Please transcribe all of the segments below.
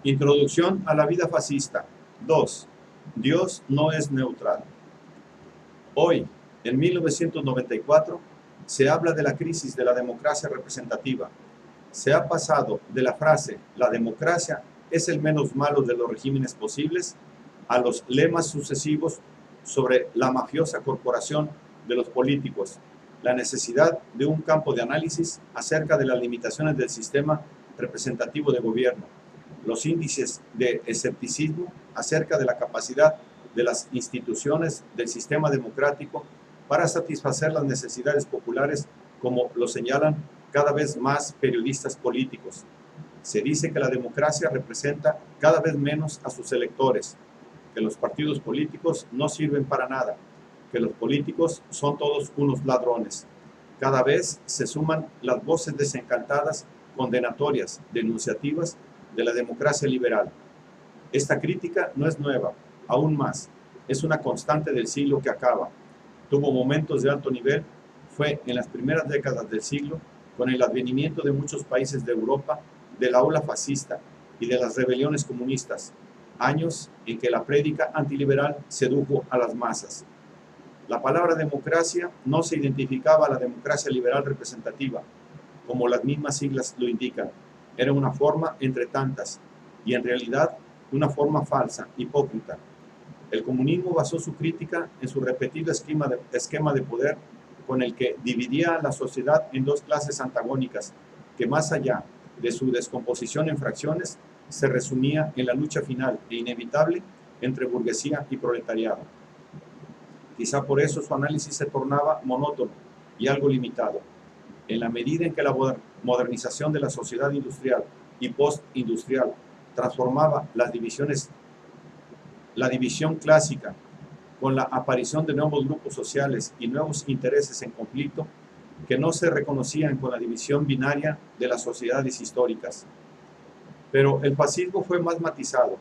Introducción a la vida fascista. 2. Dios no es neutral. Hoy, en 1994, se habla de la crisis de la democracia representativa. Se ha pasado de la frase «la democracia es el menos malo de los regímenes posibles» a los lemas sucesivos sobre la mafiosa corporación de los políticos, la necesidad de un campo de análisis acerca de las limitaciones del sistema representativo de gobierno, los índices de escepticismo acerca de la capacidad de las instituciones del sistema democrático para satisfacer las necesidades populares, como lo señalan cada vez más periodistas políticos. Se dice que la democracia representa cada vez menos a sus electores, que los partidos políticos no sirven para nada, que los políticos son todos unos ladrones. Cada vez se suman las voces desencantadas, condenatorias, denunciativas de la democracia liberal. Esta crítica no es nueva, aún más, es una constante del siglo que acaba. Tuvo momentos de alto nivel, fue en las primeras décadas del siglo, con el advenimiento de muchos países de Europa, de la ola fascista y de las rebeliones comunistas, años en que la prédica antiliberal sedujo a las masas. La palabra democracia no se identificaba a la democracia liberal representativa, como las mismas siglas lo indican. Era una forma entre tantas, y en realidad una forma falsa, hipócrita. El comunismo basó su crítica en su repetido esquema de poder con el que dividía a la sociedad en dos clases antagónicas, que más allá de su descomposición en fracciones, se resumía en la lucha final e inevitable entre burguesía y proletariado. Quizá por eso su análisis se tornaba monótono y algo limitado. En la medida en que la modernización de la sociedad industrial y postindustrial transformaba la división clásica con la aparición de nuevos grupos sociales y nuevos intereses en conflicto que no se reconocían con la división binaria de las sociedades históricas. Pero el fascismo fue más matizado,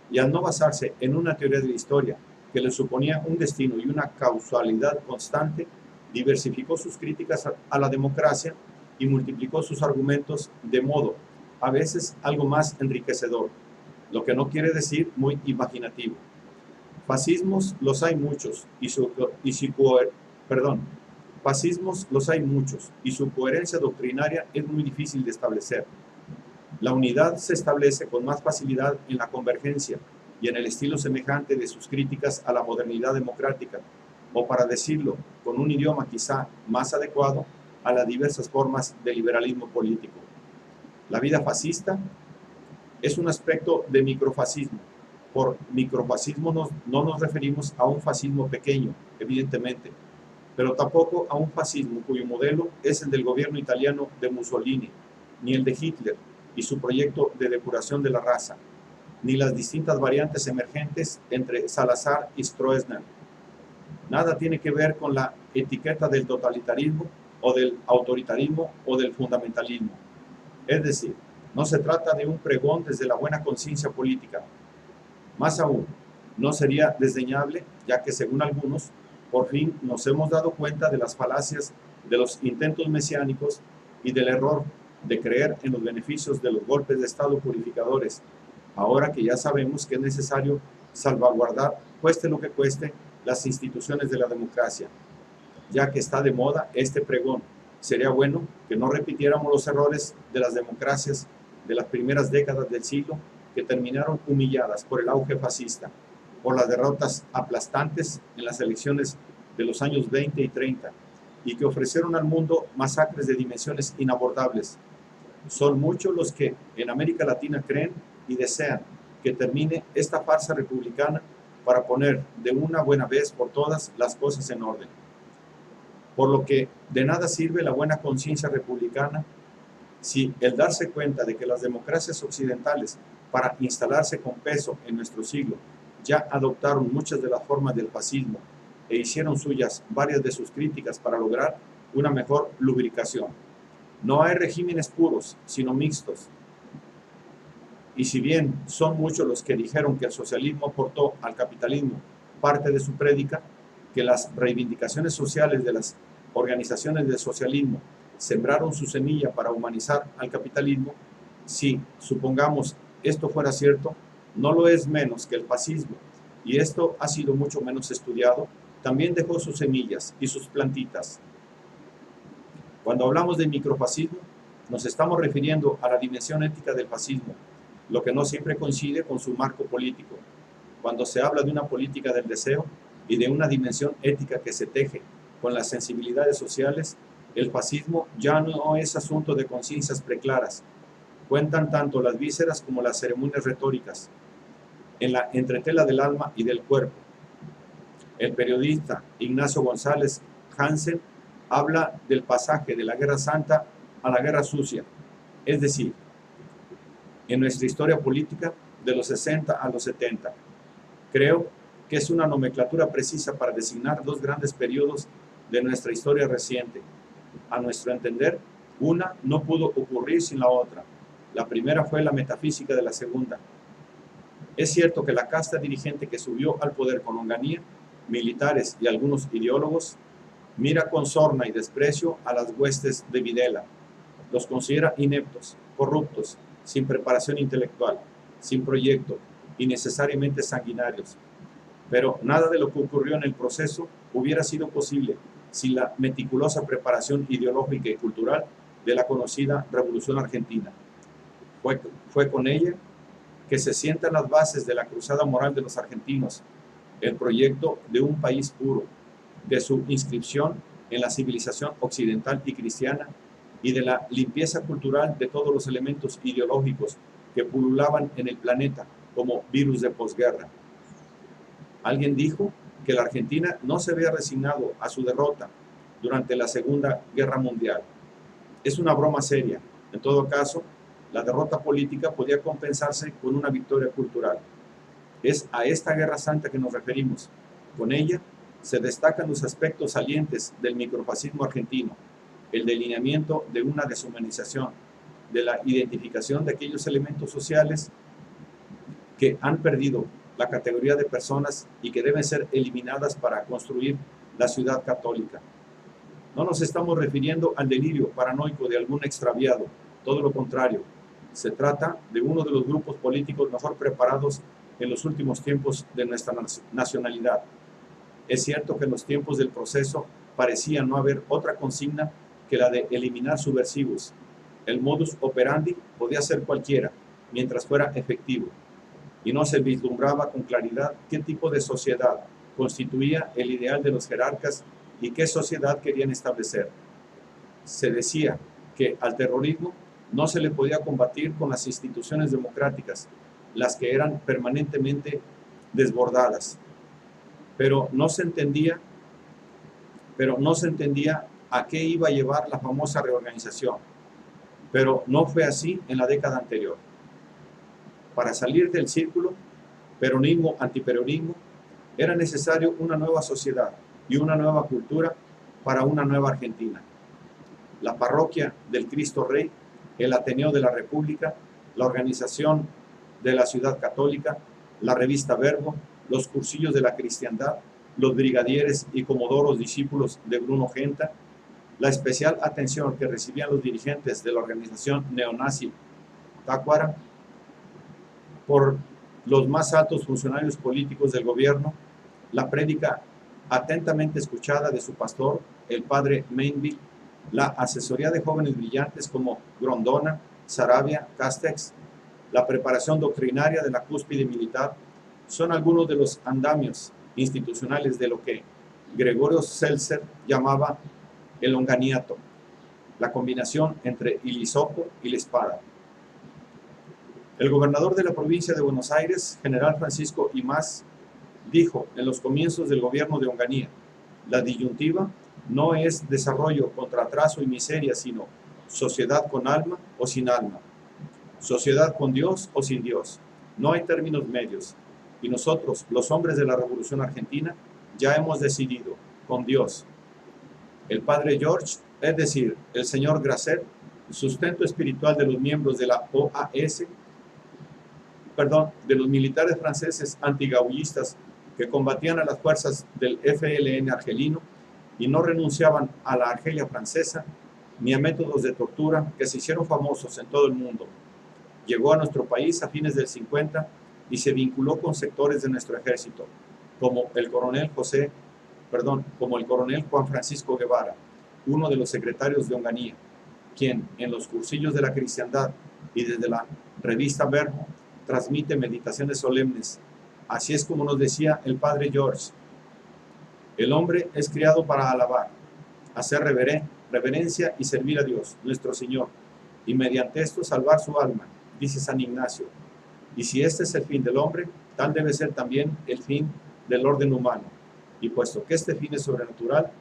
y al no basarse en una teoría de la historia que le suponía un destino y una causalidad constante, diversificó sus críticas a la democracia y multiplicó sus argumentos de modo, a veces, algo más enriquecedor, lo que no quiere decir muy imaginativo. Fascismos los hay muchos y su coherencia doctrinaria es muy difícil de establecer. La unidad se establece con más facilidad en la convergencia y en el estilo semejante de sus críticas a la modernidad democrática, o para decirlo con un idioma quizá más adecuado, a las diversas formas de liberalismo político. La vida fascista es un aspecto de microfascismo. Por microfascismo no nos referimos a un fascismo pequeño, evidentemente, pero tampoco a un fascismo cuyo modelo es el del gobierno italiano de Mussolini, ni el de Hitler y su proyecto de depuración de la raza, ni las distintas variantes emergentes entre Salazar y Stroessner. Nada tiene que ver con la etiqueta del totalitarismo o del autoritarismo o del fundamentalismo. Es decir, no se trata de un pregón desde la buena conciencia política. Más aún, no sería desdeñable, ya que según algunos, por fin nos hemos dado cuenta de las falacias de los intentos mesiánicos y del error de creer en los beneficios de los golpes de Estado purificadores, ahora que ya sabemos que es necesario salvaguardar, cueste lo que cueste, las instituciones de la democracia. Ya que está de moda este pregón, sería bueno que no repitiéramos los errores de las democracias de las primeras décadas del siglo, que terminaron humilladas por el auge fascista, por las derrotas aplastantes en las elecciones de los años 20 y 30, y que ofrecieron al mundo masacres de dimensiones inabordables. Son muchos los que en América Latina creen y desean que termine esta farsa republicana para poner de una buena vez por todas las cosas en orden. Por lo que de nada sirve la buena conciencia republicana si el darse cuenta de que las democracias occidentales, para instalarse con peso en nuestro siglo, ya adoptaron muchas de las formas del fascismo e hicieron suyas varias de sus críticas para lograr una mejor lubricación. No hay regímenes puros, sino mixtos. Y si bien son muchos los que dijeron que el socialismo aportó al capitalismo parte de su prédica, que las reivindicaciones sociales de las organizaciones del socialismo sembraron su semilla para humanizar al capitalismo, si, supongamos, esto fuera cierto, no lo es menos que el fascismo, y esto ha sido mucho menos estudiado, también dejó sus semillas y sus plantitas. Cuando hablamos de microfascismo, nos estamos refiriendo a la dimensión ética del fascismo, lo que no siempre coincide con su marco político. Cuando se habla de una política del deseo y de una dimensión ética que se teje con las sensibilidades sociales, el fascismo ya no es asunto de conciencias preclaras. Cuentan tanto las vísceras como las ceremonias retóricas, en la entretela del alma y del cuerpo. El periodista Ignacio González Hansen habla del pasaje de la Guerra Santa a la Guerra Sucia, es decir, en nuestra historia política de los 60 a los 70. Creo que es una nomenclatura precisa para designar dos grandes periodos de nuestra historia reciente. A nuestro entender, una no pudo ocurrir sin la otra. La primera fue la metafísica de la segunda. Es cierto que la casta dirigente que subió al poder con Onganía, militares y algunos ideólogos, mira con sorna y desprecio a las huestes de Videla. Los considera ineptos, corruptos, sin preparación intelectual, sin proyecto y necesariamente sanguinarios. Pero nada de lo que ocurrió en el proceso hubiera sido posible sin la meticulosa preparación ideológica y cultural de la conocida Revolución Argentina. Fue con ella que se sientan las bases de la cruzada moral de los argentinos, el proyecto de un país puro, de su inscripción en la civilización occidental y cristiana y de la limpieza cultural de todos los elementos ideológicos que pululaban en el planeta como virus de posguerra. Alguien dijo que la Argentina no se había resignado a su derrota durante la Segunda Guerra Mundial. Es una broma seria. En todo caso, la derrota política podía compensarse con una victoria cultural. Es a esta Guerra Santa que nos referimos. Con ella se destacan los aspectos salientes del microfascismo argentino, el delineamiento de una deshumanización, de la identificación de aquellos elementos sociales que han perdido la categoría de personas y que deben ser eliminadas para construir la ciudad católica. No nos estamos refiriendo al delirio paranoico de algún extraviado, todo lo contrario. Se trata de uno de los grupos políticos mejor preparados en los últimos tiempos de nuestra nacionalidad. Es cierto que en los tiempos del proceso parecía no haber otra consigna que la de eliminar subversivos. El modus operandi podía ser cualquiera, mientras fuera efectivo, y no se vislumbraba con claridad qué tipo de sociedad constituía el ideal de los jerarcas y qué sociedad querían establecer. Se decía que al terrorismo no se le podía combatir con las instituciones democráticas, las que eran permanentemente desbordadas. Pero no se entendía a qué iba a llevar la famosa reorganización. Pero no fue así en la década anterior. Para salir del círculo peronismo-antiperonismo, era necesario una nueva sociedad y una nueva cultura para una nueva Argentina. La parroquia del Cristo Rey, el Ateneo de la República, la Organización de la Ciudad Católica, la revista Verbo, los cursillos de la cristiandad, los brigadieres y comodoros discípulos de Bruno Genta, la especial atención que recibían los dirigentes de la organización neonazi Tácuara por los más altos funcionarios políticos del gobierno, la prédica atentamente escuchada de su pastor, el padre Mainville, la asesoría de jóvenes brillantes como Grondona, Saravia, Castex, la preparación doctrinaria de la cúspide militar, son algunos de los andamios institucionales de lo que Gregorio Seltzer llamaba el onganiato, la combinación entre el hisopo y la espada. El gobernador de la provincia de Buenos Aires, general Francisco Imaz, dijo en los comienzos del gobierno de Onganía: la disyuntiva no es desarrollo contra atraso y miseria, sino sociedad con alma o sin alma, sociedad con Dios o sin Dios. No hay términos medios. Y nosotros, los hombres de la Revolución Argentina, ya hemos decidido, con Dios. El padre George, es decir, el señor Grasset, sustento espiritual de los miembros de la OAS, de los militares franceses antigaullistas que combatían a las fuerzas del FLN argelino y no renunciaban a la Argelia francesa ni a métodos de tortura que se hicieron famosos en todo el mundo. Llegó a nuestro país a fines del 50 y se vinculó con sectores de nuestro ejército, como el coronel Juan Francisco Guevara, uno de los secretarios de Onganía, quien en los cursillos de la cristiandad y desde la revista Verbo transmite meditaciones solemnes. Así es como nos decía el padre George: el hombre es criado para alabar, hacer reverencia y servir a Dios, nuestro Señor, y mediante esto salvar su alma, dice San Ignacio. Y si este es el fin del hombre, tal debe ser también el fin del orden humano. Y puesto que este fin es sobrenatural,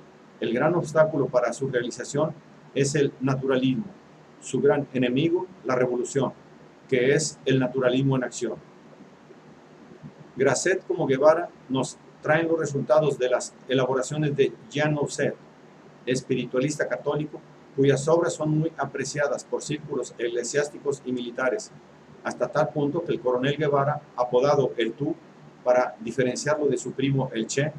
el gran obstáculo para su realización es el naturalismo, su gran enemigo, la revolución, que es el naturalismo en acción. Grasset como Guevara nos traen los resultados de las elaboraciones de Jean Auxet, espiritualista católico, cuyas obras son muy apreciadas por círculos eclesiásticos y militares, hasta tal punto que el coronel Guevara, apodado el Tú, para diferenciarlo de su primo el Che,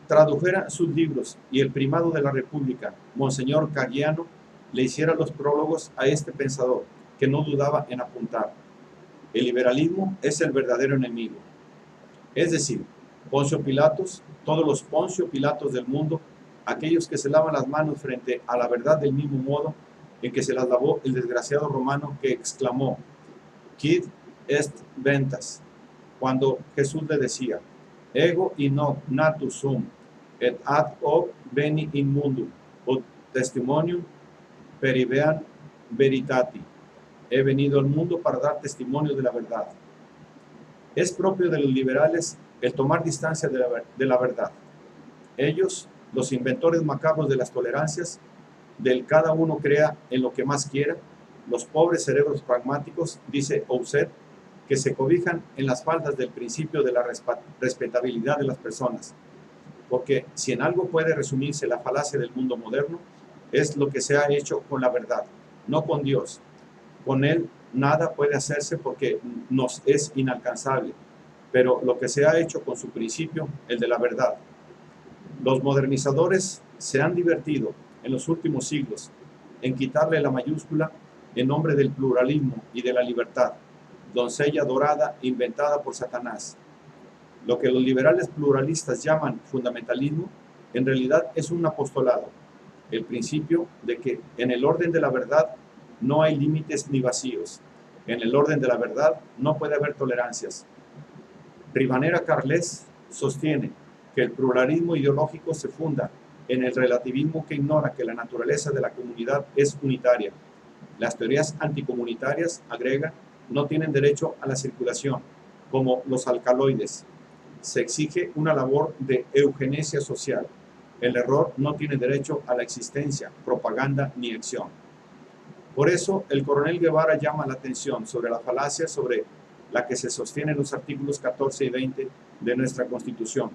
tradujera sus libros y el primado de la República, Monseñor Caggiano, le hiciera los prólogos a este pensador, que no dudaba en apuntar: el liberalismo es el verdadero enemigo. Es decir, Poncio Pilatos, todos los Poncio Pilatos del mundo, aquellos que se lavan las manos frente a la verdad del mismo modo en que se las lavó el desgraciado romano que exclamó: Quid est ventas, cuando Jesús le decía: ego in hoc natus sum, et ad hoc veni in mundo, ut testimonium perivean veritati. He venido al mundo para dar testimonio de la verdad. Es propio de los liberales el tomar distancia de la verdad. Ellos, los inventores macabros de las tolerancias, del cada uno crea en lo que más quiera, los pobres cerebros pragmáticos, dice Auxet, que se cobijan en las faldas del principio de la respetabilidad de las personas. Porque si en algo puede resumirse la falacia del mundo moderno, es lo que se ha hecho con la verdad, no con Dios. Con Él nada puede hacerse porque nos es inalcanzable, pero lo que se ha hecho con su principio, el de la verdad. Los modernizadores se han divertido en los últimos siglos en quitarle la mayúscula en nombre del pluralismo y de la libertad, doncella dorada inventada por Satanás. Lo que los liberales pluralistas llaman fundamentalismo, en realidad es un apostolado, el principio de que en el orden de la verdad no hay límites ni vacíos. En el orden de la verdad no puede haber tolerancias. Rivanera Carles sostiene que el pluralismo ideológico se funda en el relativismo que ignora que la naturaleza de la comunidad es unitaria. Las teorías anticomunitarias, agrega, no tienen derecho a la circulación, como los alcaloides. Se exige una labor de eugenesia social. El error no tiene derecho a la existencia, propaganda ni acción. Por eso, el coronel Guevara llama la atención sobre la falacia sobre la que se sostienen los artículos 14 y 20 de nuestra Constitución,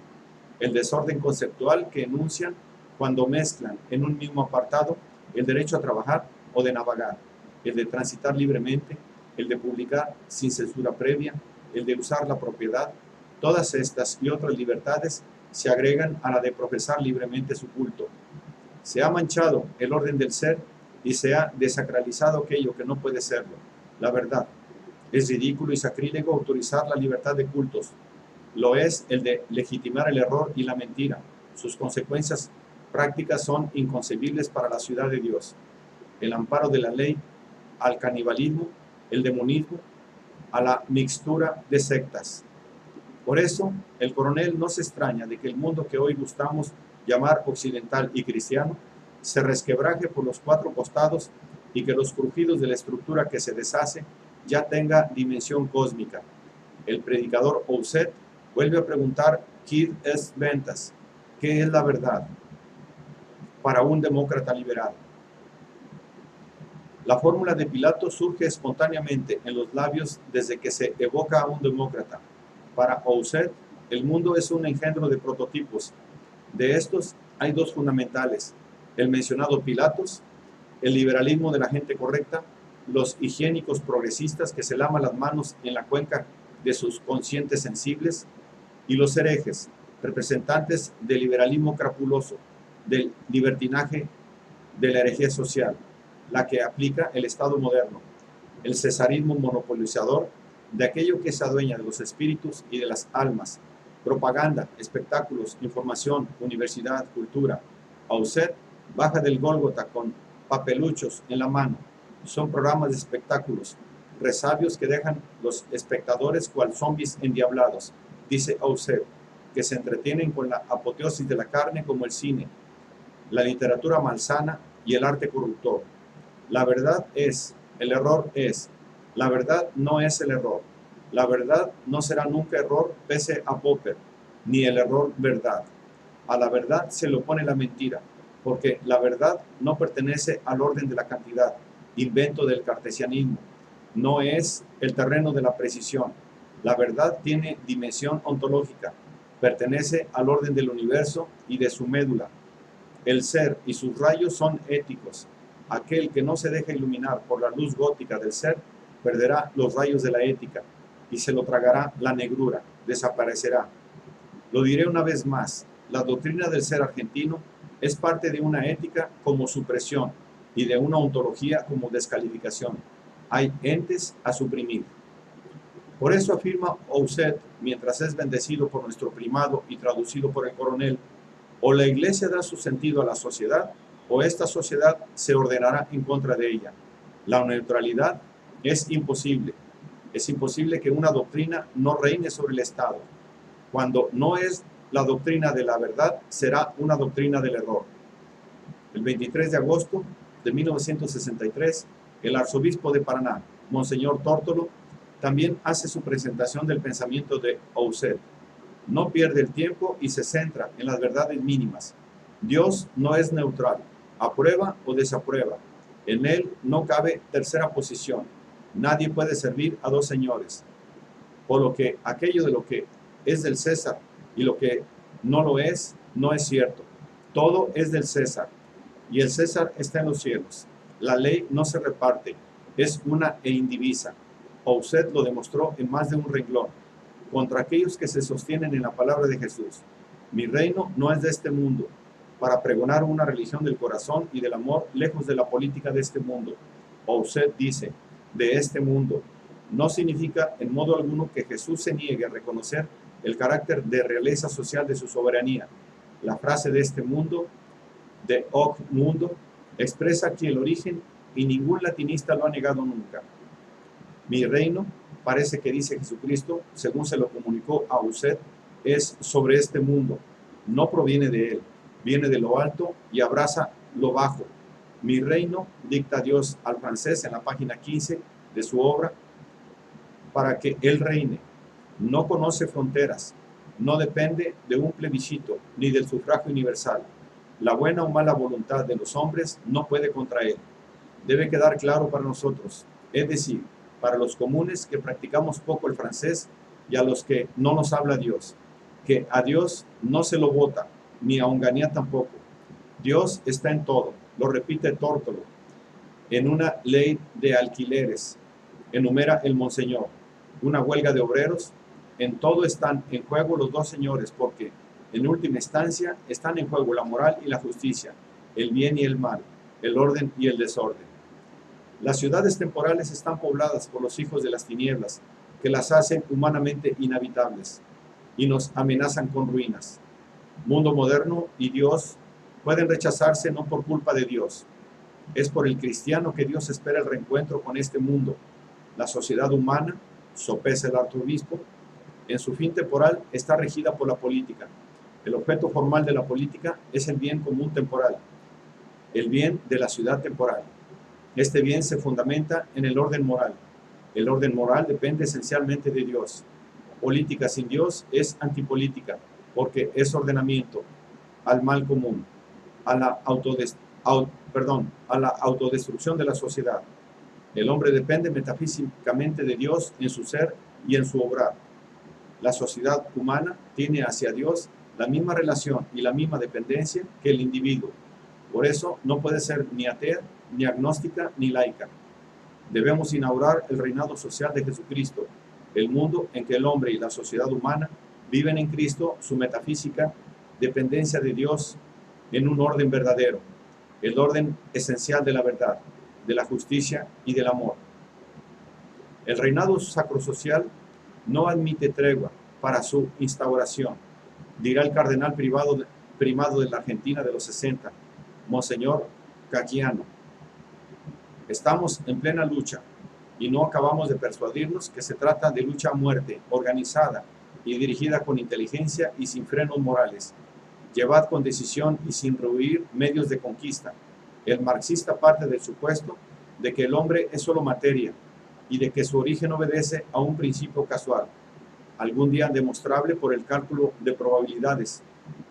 el desorden conceptual que enuncian cuando mezclan en un mismo apartado el derecho a trabajar o de navegar, el de transitar libremente, el de publicar sin censura previa, el de usar la propiedad. Todas estas y otras libertades se agregan a la de profesar libremente su culto. Se ha manchado el orden del ser y se ha desacralizado aquello que no puede serlo, la verdad. Es ridículo y sacrílego autorizar la libertad de cultos. Lo es el de legitimar el error y la mentira. Sus consecuencias prácticas son inconcebibles para la ciudad de Dios. El amparo de la ley al canibalismo, el demonismo, a la mixtura de sectas. Por eso, el coronel no se extraña de que el mundo que hoy gustamos llamar occidental y cristiano se resquebraje por los cuatro costados y que los crujidos de la estructura que se deshace ya tenga dimensión cósmica. El predicador Auxet vuelve a preguntar: ¿quid est ventas? ¿Qué es la verdad? Para un demócrata liberal. La fórmula de Pilato surge espontáneamente en los labios desde que se evoca a un demócrata. Para Auxet, el mundo es un engendro de prototipos. De estos hay dos fundamentales: el mencionado Pilatos, el liberalismo de la gente correcta, los higiénicos progresistas que se lavan las manos en la cuenca de sus conscientes sensibles, y los herejes, representantes del liberalismo crapuloso, del libertinaje, de la herejía social, la que aplica el Estado moderno. el cesarismo monopolizador de aquello que se adueña de los espíritus y de las almas, propaganda, espectáculos, información, universidad, cultura. Auset baja del Gólgota con papeluchos en la mano. Son programas de espectáculos, resabios que dejan los espectadores cual zombies endiablados, dice Auset, que se entretienen con la apoteosis de la carne como el cine, la literatura malsana y el arte corruptor. La verdad es, el error es, la verdad no es el error. La verdad no será nunca error pese a Popper, ni el error verdad. A la verdad se le opone la mentira, porque la verdad no pertenece al orden de la cantidad, invento del cartesianismo. No es el terreno de la precisión. La verdad tiene dimensión ontológica, pertenece al orden del universo y de su médula. El ser y sus rayos son éticos. Aquel que no se deja iluminar por la luz gótica del ser, perderá los rayos de la ética y se lo tragará la negrura, desaparecerá. Lo diré una vez más, la doctrina del ser argentino es parte de una ética como supresión y de una ontología como descalificación. Hay entes a suprimir. Por eso afirma Auset, mientras es bendecido por nuestro primado y traducido por el coronel, o la iglesia da su sentido a la sociedad, o esta sociedad se ordenará en contra de ella. La neutralidad es imposible. Es imposible que una doctrina no reine sobre el Estado. Cuando no es la doctrina de la verdad, será una doctrina del error. El 23 de agosto de 1963, el arzobispo de Paraná, Monseñor Tórtolo, también hace su presentación del pensamiento de Auset. No pierde el tiempo y se centra en las verdades mínimas. Dios no es neutral, aprueba o desaprueba. En él no cabe tercera posición. Nadie puede servir a dos señores. Por lo que aquello de lo que es del César y lo que no lo es, no es cierto. Todo es del César y el César está en los cielos. La ley no se reparte, es una e indivisa. Auset lo demostró en más de un renglón, contra aquellos que se sostienen en la palabra de Jesús. Mi reino no es de este mundo, para pregonar una religión del corazón y del amor lejos de la política de este mundo. Auset dice, de este mundo, no significa en modo alguno que Jesús se niegue a reconocer el carácter de realeza social de su soberanía. La frase de este mundo, de hoc mundo, expresa aquí el origen y ningún latinista lo ha negado nunca. Mi reino, parece que dice Jesucristo, según se lo comunicó a Auset, es sobre este mundo. No proviene de él, viene de lo alto y abraza lo bajo. Mi reino, dicta Dios al francés en la página 15 de su obra, para que él reine. No conoce fronteras, no depende de un plebiscito ni del sufragio universal. La buena o mala voluntad de los hombres no puede contra él. Debe quedar claro para nosotros, es decir, para los comunes que practicamos poco el francés y a los que no nos habla Dios, que a Dios no se lo vota, ni a Onganía tampoco. Dios está en todo, lo repite Tórtolo, en una ley de alquileres, enumera el Monseñor, una huelga de obreros, en todo están en juego los dos señores, porque en última instancia están en juego la moral y la justicia, el bien y el mal, el orden y el desorden. Las ciudades temporales están pobladas por los hijos de las tinieblas, que las hacen humanamente inhabitables y nos amenazan con ruinas. Mundo moderno y Dios pueden rechazarse no por culpa de Dios. Es por el cristiano que Dios espera el reencuentro con este mundo. La sociedad humana, sopesa el arzobispo, en su fin temporal está regida por la política. El objeto formal de la política es el bien común temporal, el bien de la ciudad temporal. Este bien se fundamenta en el orden moral. El orden moral depende esencialmente de Dios. Política sin Dios es antipolítica, porque es ordenamiento al mal común, a la autodestrucción de la sociedad. El hombre depende metafísicamente de Dios en su ser y en su obrar. La sociedad humana tiene hacia Dios la misma relación y la misma dependencia que el individuo. Por eso no puede ser ni atea, ni agnóstica, ni laica. Debemos inaugurar el reinado social de Jesucristo, el mundo en que el hombre y la sociedad humana viven en Cristo su metafísica dependencia de Dios en un orden verdadero, el orden esencial de la verdad, de la justicia y del amor. El reinado sacrosocial no admite tregua para su instauración, dirá el cardenal primado de la Argentina de los 60, Monseñor Caggiano. Estamos en plena lucha y no acabamos de persuadirnos que se trata de lucha a muerte, organizada y dirigida con inteligencia y sin frenos morales. Llevad con decisión y sin rehuir medios de conquista. El marxista parte del supuesto de que el hombre es solo materia y de que su origen obedece a un principio casual, algún día demostrable por el cálculo de probabilidades.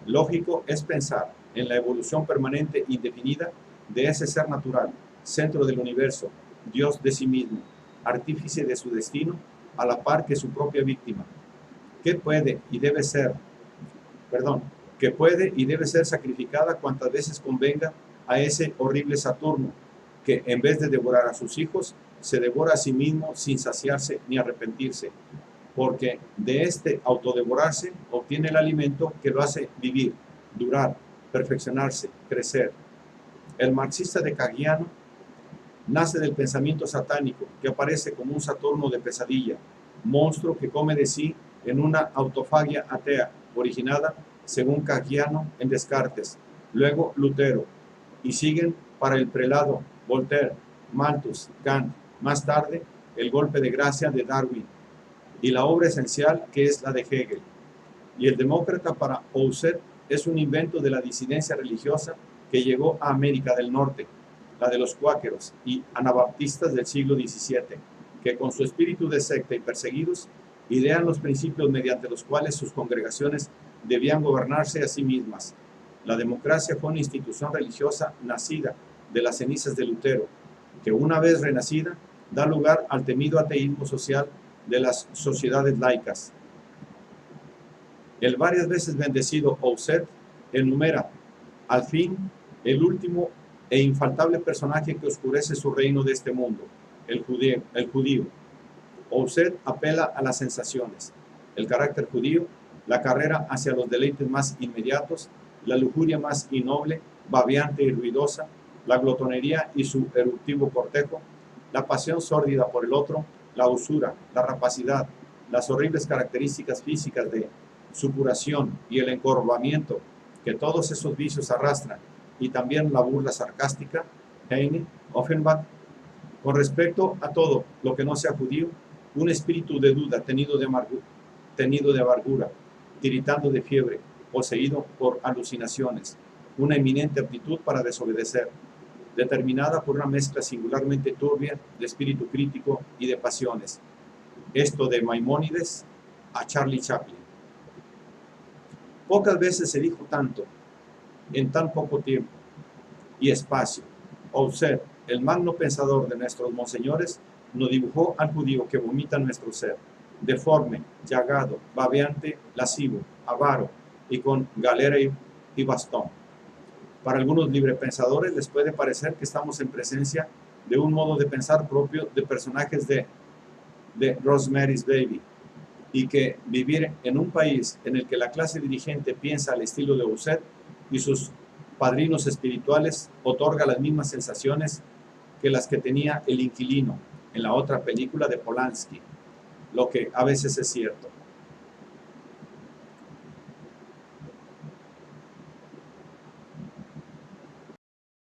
Lógico es pensar en la evolución permanente e indefinida de ese ser natural, centro del universo, Dios de sí mismo, artífice de su destino, a la par que su propia víctima, que puede y debe ser sacrificada cuantas veces convenga a ese horrible Saturno, que en vez de devorar a sus hijos, se devora a sí mismo sin saciarse ni arrepentirse, porque de este autodevorarse obtiene el alimento que lo hace vivir, durar, perfeccionarse, crecer. El marxista de Caggiano nace del pensamiento satánico, que aparece como un Saturno de pesadilla, monstruo que come de sí en una autofagia atea, originada, según Caggiano, en Descartes, luego Lutero, y siguen para el prelado Voltaire, Malthus, Kant, más tarde el golpe de gracia de Darwin, y la obra esencial que es la de Hegel. Y el demócrata para Husserl es un invento de la disidencia religiosa que llegó a América del Norte, la de los cuáqueros y anabaptistas del siglo XVII, que con su espíritu de secta y perseguidos idean los principios mediante los cuales sus congregaciones debían gobernarse a sí mismas. La democracia fue una institución religiosa nacida de las cenizas de Lutero, que una vez renacida da lugar al temido ateísmo social de las sociedades laicas. El varias veces bendecido Husserl enumera, al fin, el último e infaltable personaje que oscurece su reino de este mundo, el judío. Husserl apela a las sensaciones, el carácter judío, la carrera hacia los deleites más inmediatos, la lujuria más innoble, babeante y ruidosa, la glotonería y su eruptivo cortejo, la pasión sórdida por el otro, la usura, la rapacidad, las horribles características físicas de supuración y el encorvamiento que todos esos vicios arrastran, y también la burla sarcástica, Heine, Offenbach, con respecto a todo lo que no sea judío, un espíritu de duda tenido de amargura, tiritando de fiebre, poseído por alucinaciones, una eminente aptitud para desobedecer, determinada por una mezcla singularmente turbia de espíritu crítico y de pasiones. Esto de Maimónides a Charlie Chaplin. Pocas veces se dijo tanto en tan poco tiempo y espacio. Husserl, el magno pensador de nuestros monseñores, nos dibujó al judío que vomita nuestro ser, deforme, llagado, babeante, lascivo, avaro y con galera y bastón. Para algunos librepensadores les puede parecer que estamos en presencia de un modo de pensar propio de personajes de Rosemary's Baby, y que vivir en un país en el que la clase dirigente piensa al estilo de Husserl y sus padrinos espirituales otorga las mismas sensaciones que las que tenía el inquilino en la otra película de Polanski, lo que a veces es cierto.